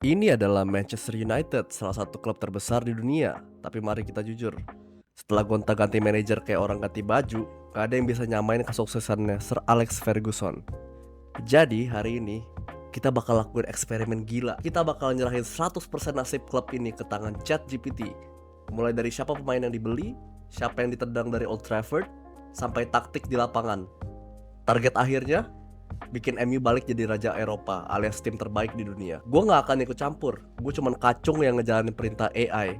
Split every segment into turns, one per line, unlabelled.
Ini adalah Manchester United, salah satu klub terbesar di dunia. Tapi mari kita jujur, setelah gonta-ganti manajer kayak orang ganti baju, gak ada yang bisa nyamain kesuksesannya Sir Alex Ferguson. Jadi hari ini, kita bakal lakuin eksperimen gila. Kita bakal nyerahin 100% nasib klub ini ke tangan ChatGPT. Mulai dari siapa pemain yang dibeli, siapa yang ditendang dari Old Trafford, sampai taktik di lapangan. Target akhirnya, bikin MU balik jadi raja Eropa alias tim terbaik di dunia. Gue gak akan ikut campur, gue cuman kacung yang ngejalanin perintah AI.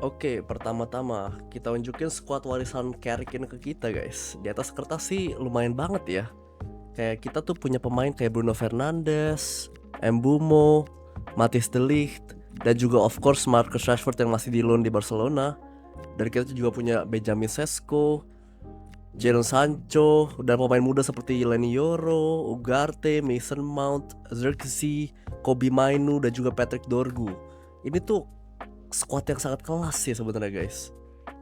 Oke, pertama-tama kita unjukin squad warisan Carrick ini ke kita guys. Di atas kertas sih lumayan banget ya. Kayak kita tuh punya pemain kayak Bruno Fernandes, Mbeumo, Matthijs de Ligt, dan juga of course Marcus Rashford yang masih di loan di Barcelona. Dan kita juga punya Benjamin Sesko, Jadon Sancho, dan pemain muda seperti Leny Yoro, Ugarte, Mason Mount, Xerxes, Kobbie Mainoo, dan juga Patrick Dorgu. Ini tuh squad yang sangat kelas ya sebenarnya guys.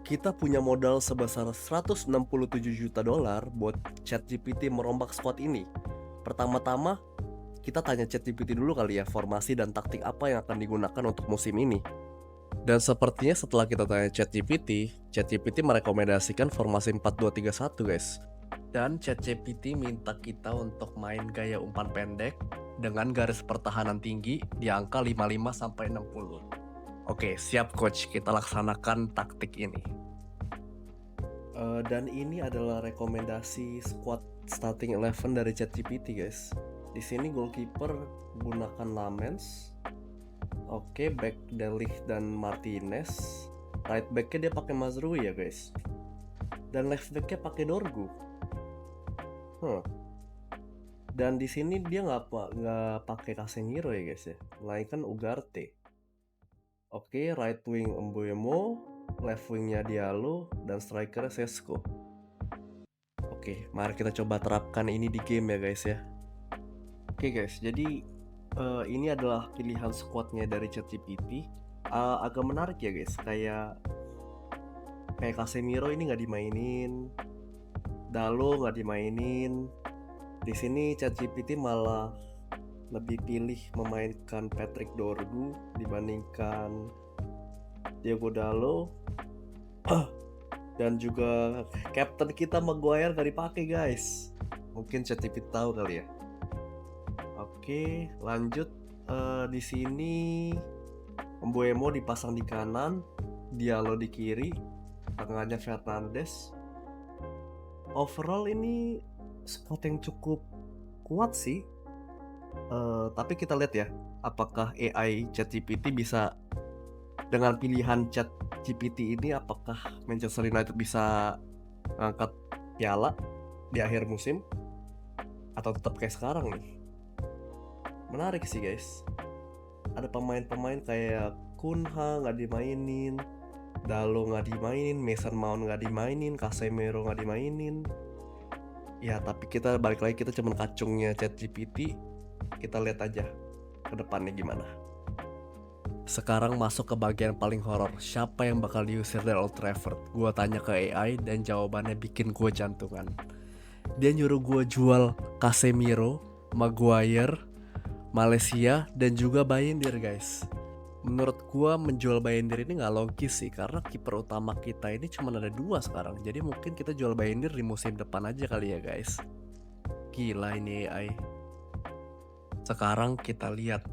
Kita punya modal sebesar 167 juta dolar buat ChatGPT merombak squad ini. Pertama-tama, kita tanya ChatGPT dulu kali ya formasi dan taktik apa yang akan digunakan untuk musim ini. Dan sepertinya setelah kita tanya ChatGPT merekomendasikan formasi 4-2-3-1 guys. Dan ChatGPT minta kita untuk main gaya umpan pendek dengan garis pertahanan tinggi di angka 55 sampai 60. Oke, siap coach, kita laksanakan taktik ini. Dan ini adalah rekomendasi squad starting 11 dari ChatGPT guys. Di sini goalkeeper gunakan Lamens. Oke, back de Ligt dan Martinez. Right backnya dia pakai Mazrui ya guys. Dan left backnya pakai Dorgu. Dan di sini dia nggak pakai Casemiro ya guys ya, melainkan Ugarte. Oke, right wing Mbeumo, left wingnya Diallo, dan strikernya Sesko. Oke, mari kita coba terapkan ini di game ya guys ya. Oke guys, jadi ini adalah pilihan squadnya dari ChatGPT. Agak menarik ya guys, kayak Casemiro ini nggak dimainin, Dalot nggak dimainin. Di sini ChatGPT malah lebih pilih memainkan Patrick Dorgu dibandingkan Diogo Dalot. Dan juga captain kita Maguire gak dipakai guys. Mungkin ChatGPT tahu kali ya. Oke, lanjut. Di sini Mbeumo dipasang di kanan, Diallo di kiri, tengahnya Fernandes. Overall ini squad yang cukup kuat sih. Tapi kita lihat ya, apakah AI ChatGPT bisa dengan pilihan ChatGPT ini, apakah Manchester United bisa ngangkat piala di akhir musim atau tetap kayak sekarang nih. Menarik sih guys. Ada pemain-pemain kayak Kunha nggak dimainin, Dalot nggak dimainin, Mason Mount nggak dimainin, Casemiro nggak dimainin. Ya tapi kita balik lagi, kita cuman kacungnya ChatGPT. Kita lihat aja ke depannya gimana. Sekarang masuk ke bagian paling horor. Siapa yang bakal diusir dari Old Trafford? Gua tanya ke AI dan jawabannya bikin gua jantungan. Dia nyuruh gua jual Casemiro, Maguire, Malaysia, dan juga Bayindir guys. Menurut gua menjual Bayindir ini gak logis sih, karena kiper utama kita ini cuma ada 2 sekarang. Jadi mungkin kita jual Bayindir di musim depan aja kali ya guys. Gila ini AI. Sekarang kita lihat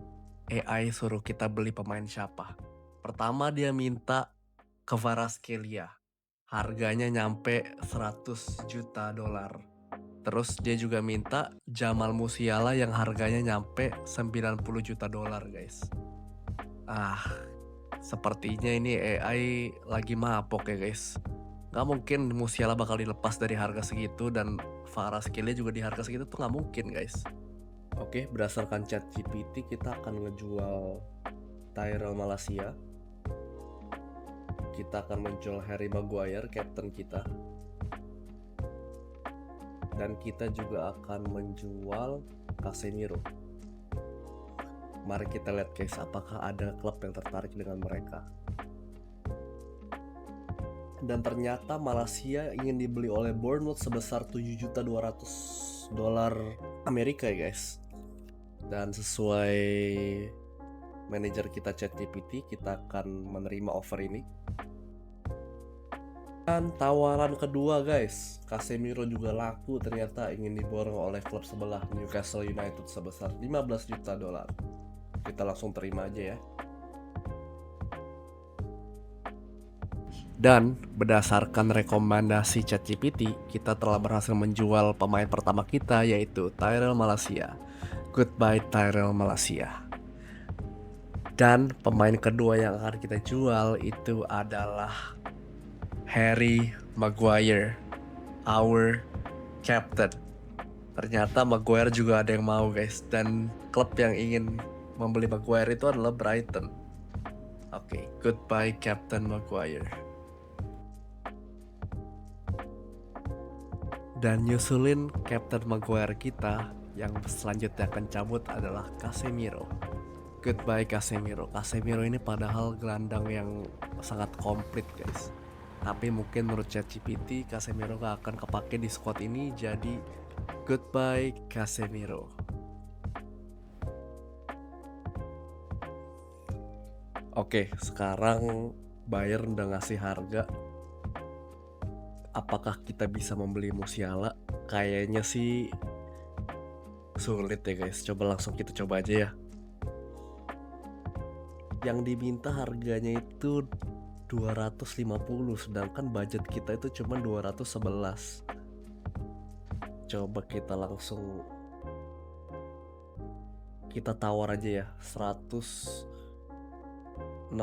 AI suruh kita beli pemain siapa. Pertama dia minta Kvaratskhelia. Harganya nyampe 100 juta dolar. Terus dia juga minta Jamal Musiala yang harganya nyampe 90 juta dolar guys. Sepertinya ini AI lagi mabok ya guys. Gak mungkin Musiala bakal dilepas dari harga segitu, dan Kvaratskhelia juga di harga segitu tuh gak mungkin guys. Oke, berdasarkan ChatGPT kita akan ngejual Tyrell Malacia. Kita akan menjual Harry Maguire, captain kita. Dan kita juga akan menjual Casemiro. Mari kita lihat guys, apakah ada klub yang tertarik dengan mereka. Dan ternyata Malacia ingin dibeli oleh Bournemouth sebesar 7.200.000 dolar Amerika ya guys. Dan sesuai manajer kita ChatGPT, kita akan menerima offer ini. Dan tawaran kedua guys, Casemiro juga laku ternyata ingin diborong oleh klub sebelah Newcastle United sebesar 15 juta dolar. Kita langsung terima aja ya. Dan berdasarkan rekomendasi ChatGPT, kita telah berhasil menjual pemain pertama kita yaitu Tyrell Malacia. Goodbye Tyrell Malacia. Dan pemain kedua yang akan kita jual itu adalah Harry Maguire, our captain. Ternyata Maguire juga ada yang mau guys, dan klub yang ingin membeli Maguire itu adalah Brighton. Oke, goodbye Captain Maguire. Dan nyusulin Captain Maguire kita yang selanjutnya akan cabut adalah Casemiro. Goodbye Casemiro. Casemiro ini padahal gelandang yang sangat komplit guys. Tapi mungkin menurut ChatGPT Casemiro gak akan kepake di squad ini, jadi goodbye Casemiro. Oke, sekarang Bayern udah ngasih harga. Apakah kita bisa membeli Musiala? Kayaknya sih sulit ya guys. Coba langsung kita coba aja ya. Yang diminta harganya itu 250, sedangkan budget kita itu cuma 211. Coba kita langsung kita tawar aja ya, 160.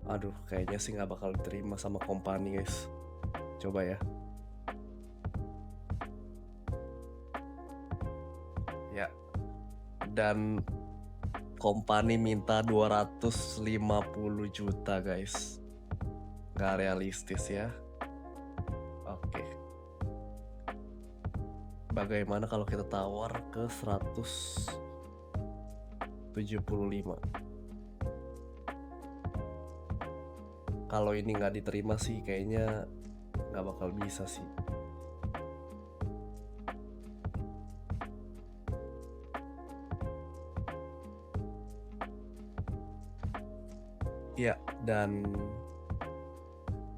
Aduh, kayaknya sih nggak bakal diterima sama company guys. Coba ya. Ya. Dan company minta 250 juta guys. Nggak realistis ya. Oke. Bagaimana kalau kita tawar ke 175? Kalau ini nggak diterima sih kayaknya nggak bakal bisa sih. Ya, dan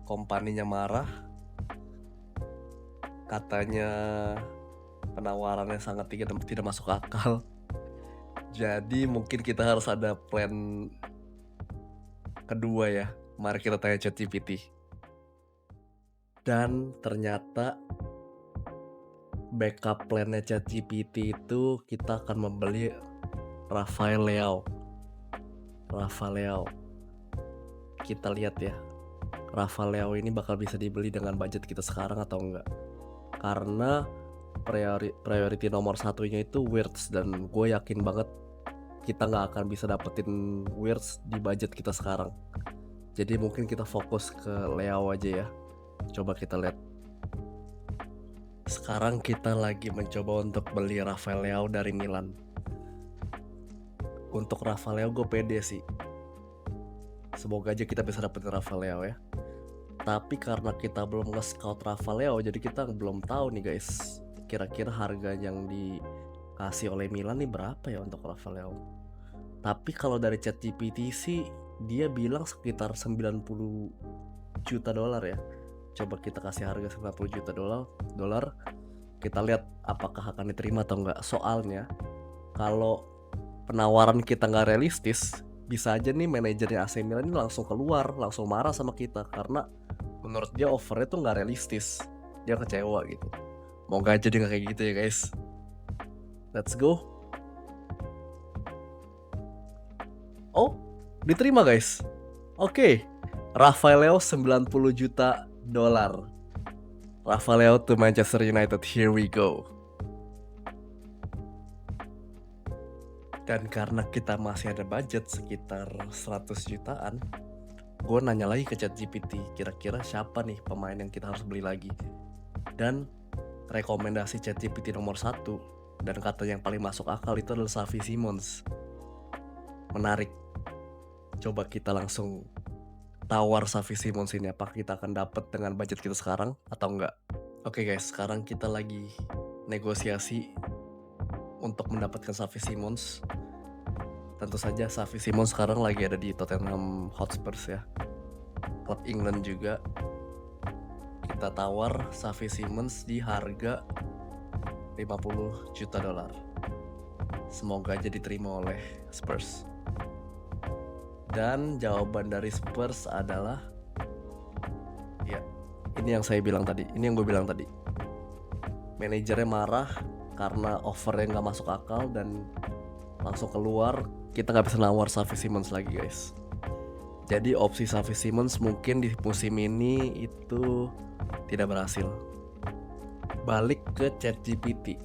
kompaninya marah. Katanya penawarannya sangat tidak masuk akal. Jadi mungkin kita harus ada plan kedua ya. Mari kita tanya ChatGPT. Dan ternyata backup plannya ChatGPT itu kita akan membeli Rafael Leao. Kita lihat ya, Rafael Leao ini bakal bisa dibeli dengan budget kita sekarang atau enggak. Karena priority nomor satunya itu Wirtz, dan gue yakin banget kita nggak akan bisa dapetin Wirtz di budget kita sekarang. Jadi mungkin kita fokus ke Leao aja ya. Coba kita lihat. Sekarang kita lagi mencoba untuk beli Rafael Leao dari Milan. Untuk Rafael Leao gue pede sih. Semoga aja kita bisa dapetin Rafael Leao ya. Tapi karena kita belum nge-scout Rafael Leao, jadi kita belum tahu nih guys, kira-kira harga yang dikasih oleh Milan nih berapa ya untuk Rafael Leao. Tapi kalau dari ChatGPT sih dia bilang sekitar 90 juta dolar ya. Coba kita kasih harga 90 juta dolar. Kita lihat apakah akan diterima atau enggak. Soalnya kalau penawaran kita nggak realistis, bisa aja nih manajernya AC Milan ini langsung keluar, langsung marah sama kita karena menurut dia offernya tuh nggak realistis. Dia kecewa gitu. Moga aja dia nggak kayak gitu ya guys. Let's go. Oh, diterima guys. Oke. Rafael Leao 90 juta dolar. Rafael Leao to Manchester United. Here we go. Dan karena kita masih ada budget sekitar 100 jutaan, gue nanya lagi ke ChatGPT, kira-kira siapa nih pemain yang kita harus beli lagi. Dan rekomendasi ChatGPT nomor 1 dan kata yang paling masuk akal itu adalah Xavi Simons. Menarik. Coba kita langsung tawar Xavi Simons ini, apa kita akan dapat dengan budget kita sekarang atau enggak. Oke guys, sekarang kita lagi negosiasi untuk mendapatkan Xavi Simons. Tentu saja Xavi Simons sekarang lagi ada di Tottenham Hotspur ya, klub England juga. Kita tawar Xavi Simons di harga 50 juta dolar. Semoga aja diterima oleh Spurs. Dan jawaban dari Spurs adalah ya, ini yang gue bilang tadi. Manajernya marah karena offernya nggak masuk akal dan langsung keluar. Kita nggak bisa nawar Xavi Simons lagi, guys. Jadi opsi Xavi Simons mungkin di musim ini itu tidak berhasil. Balik ke ChatGPT,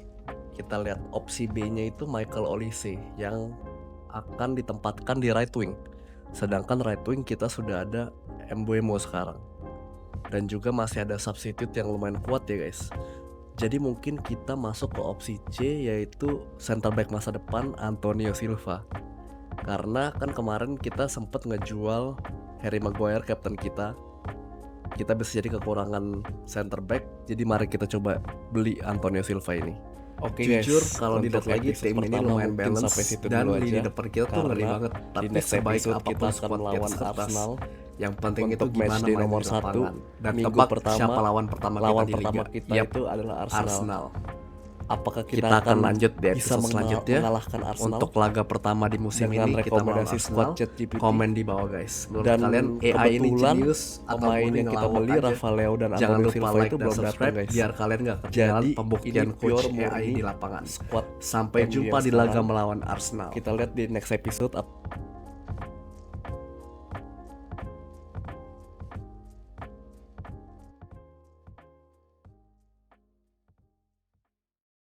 kita lihat opsi B-nya itu Michael Olise yang akan ditempatkan di right wing. Sedangkan right wing kita sudah ada Mbeumo sekarang. Dan juga masih ada substitute yang lumayan kuat ya, guys. Jadi mungkin kita masuk ke opsi C, yaitu center back masa depan Antonio Silva. Karena kan kemarin kita sempat ngejual Harry Maguire, kapten kita. Kita bisa jadi kekurangan center back. Jadi mari kita coba beli Antonio Silva ini.
Oke
Jujur
guys,
kalau dilihat lagi tim ini lumayan balance
sampai situ
dan
dulu
lini
aja.
depan kita tuh ngeri
Karena
banget.
di
Tapi
next
sebaik
episode
apapun
kita akan
squad
melawan
kita
Arsenal.
yang penting itu
Untuk
gimana
match di
main
nomor
di
1
lapangan.
dan
Minggu
tebak
pertama
siapa lawan pertama
kita
Yap,
itu adalah Arsenal. Apakah
kita akan lanjut di
bisa
episode selanjutnya
mengalahkan Arsenal
untuk laga pertama di musim
dengan
ini. Kita melawan
rekomendasi
Arsenal.
squad ChatGPT?
Komen di bawah guys. Menurut
Dan
kalian AI ini
kebetulan
jenius atau
pemain
murni
yang kita
ngelawak
beli
aja?
Rafael dan
Jangan
Antonio
lupa
Silva
like
itu
dan
belum datang,
subscribe
guys.
biar kalian gak ketinggalan
Jadi
pembuktian
ini
coach
pure
AI
murni
di lapangan.
squad
Sampai
MU
jumpa
yang
di laga
sekarang.
melawan Arsenal.
Kita lihat di next episode